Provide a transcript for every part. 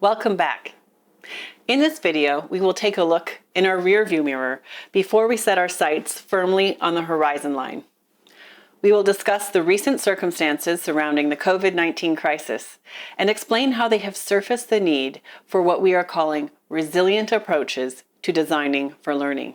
Welcome back. In this video, we will take a look in our rearview mirror before we set our sights firmly on the horizon line. We will discuss the recent circumstances surrounding the COVID-19 crisis and explain how they have surfaced the need for what we are calling resilient approaches to designing for learning.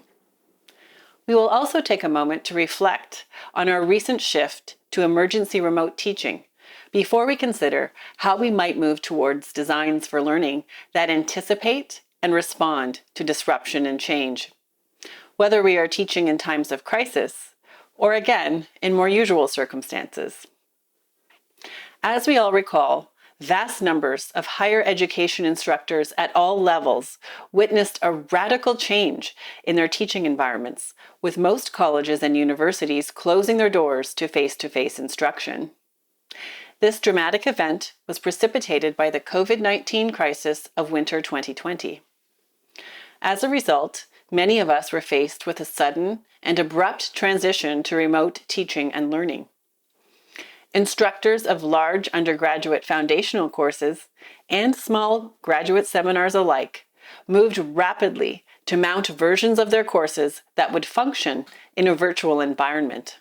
We will also take a moment to reflect on our recent shift to emergency remote teaching before we consider how we might move towards designs for learning that anticipate and respond to disruption and change, whether we are teaching in times of crisis or, again, in more usual circumstances. As we all recall, vast numbers of higher education instructors at all levels witnessed a radical change in their teaching environments, with most colleges and universities closing their doors to face-to-face instruction. This dramatic event was precipitated by the COVID-19 crisis of winter 2020. As a result, many of us were faced with a sudden and abrupt transition to remote teaching and learning. Instructors of large undergraduate foundational courses and small graduate seminars alike moved rapidly to mount versions of their courses that would function in a virtual environment.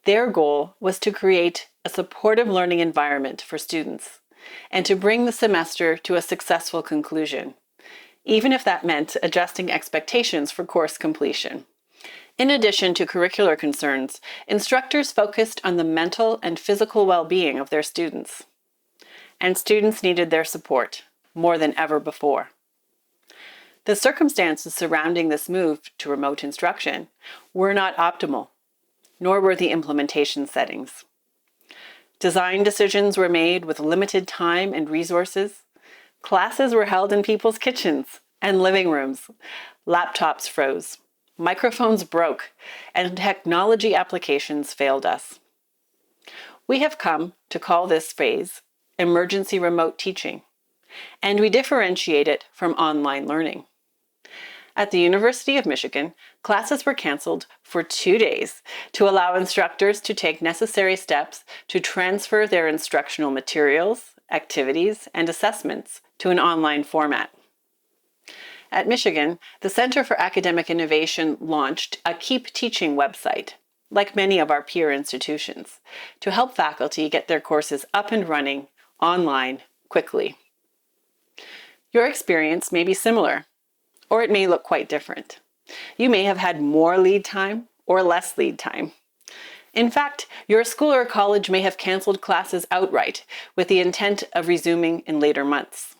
Their goal was to create a supportive learning environment for students and to bring the semester to a successful conclusion, even if that meant adjusting expectations for course completion. In addition to curricular concerns, instructors focused on the mental and physical well-being of their students. And students needed their support more than ever before. The circumstances surrounding this move to remote instruction were not optimal, nor were the implementation settings. Design decisions were made with limited time and resources. Classes were held in people's kitchens and living rooms. Laptops froze. Microphones broke, and technology applications failed us. We have come to call this phase emergency remote teaching, and we differentiate it from online learning. At the University of Michigan, classes were canceled for 2 days to allow instructors to take necessary steps to transfer their instructional materials, activities, and assessments to an online format. At Michigan, the Center for Academic Innovation launched a Keep Teaching website, like many of our peer institutions, to help faculty get their courses up and running online quickly. Your experience may be similar, or it may look quite different. You may have had more lead time or less lead time. In fact, your school or college may have canceled classes outright with the intent of resuming in later months.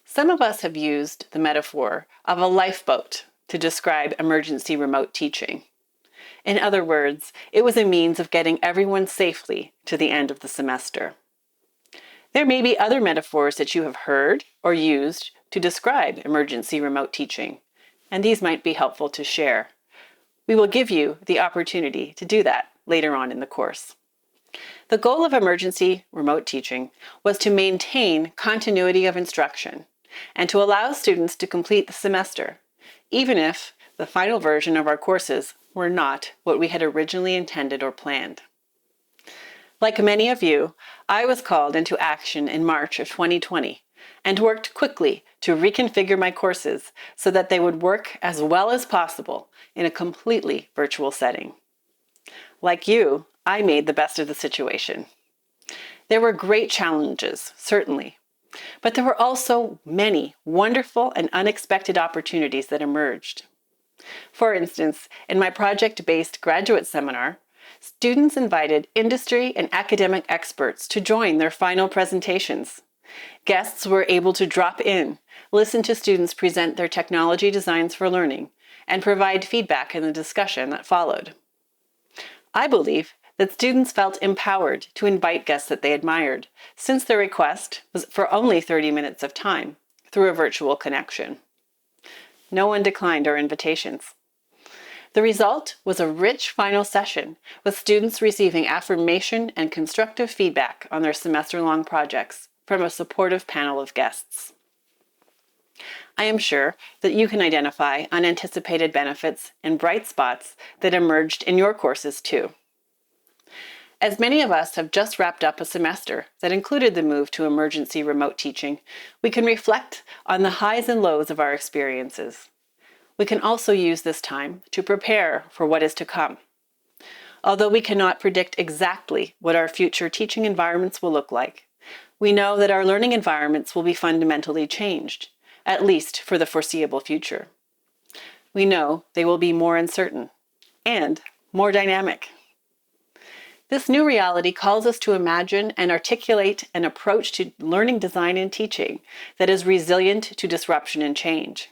Some of us have used the metaphor of a lifeboat to describe emergency remote teaching. In other words, it was a means of getting everyone safely to the end of the semester. There may be other metaphors that you have heard or used to describe emergency remote teaching, and these might be helpful to share. We will give you the opportunity to do that later on in the course. The goal of emergency remote teaching was to maintain continuity of instruction and to allow students to complete the semester, even if the final version of our courses were not what we had originally intended or planned. Like many of you, I was called into action in March of 2020 and worked quickly to reconfigure my courses so that they would work as well as possible in a completely virtual setting. Like you, I made the best of the situation. There were great challenges, certainly, but there were also many wonderful and unexpected opportunities that emerged. For instance, in my project-based graduate seminar, students invited industry and academic experts to join their final presentations. Guests were able to drop in, listen to students present their technology designs for learning, and provide feedback in the discussion that followed. I believe that students felt empowered to invite guests that they admired, since their request was for only 30 minutes of time through a virtual connection. No one declined our invitations. The result was a rich final session, with students receiving affirmation and constructive feedback on their semester-long projects from a supportive panel of guests. I am sure that you can identify unanticipated benefits and bright spots that emerged in your courses too. As many of us have just wrapped up a semester that included the move to emergency remote teaching, we can reflect on the highs and lows of our experiences. We can also use this time to prepare for what is to come. Although we cannot predict exactly what our future teaching environments will look like, we know that our learning environments will be fundamentally changed, at least for the foreseeable future. We know they will be more uncertain and more dynamic. This new reality calls us to imagine and articulate an approach to learning design and teaching that is resilient to disruption and change.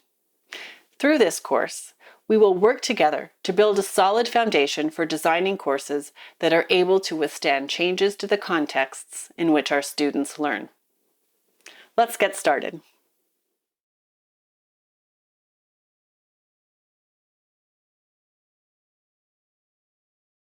Through this course, we will work together to build a solid foundation for designing courses that are able to withstand changes to the contexts in which our students learn. Let's get started.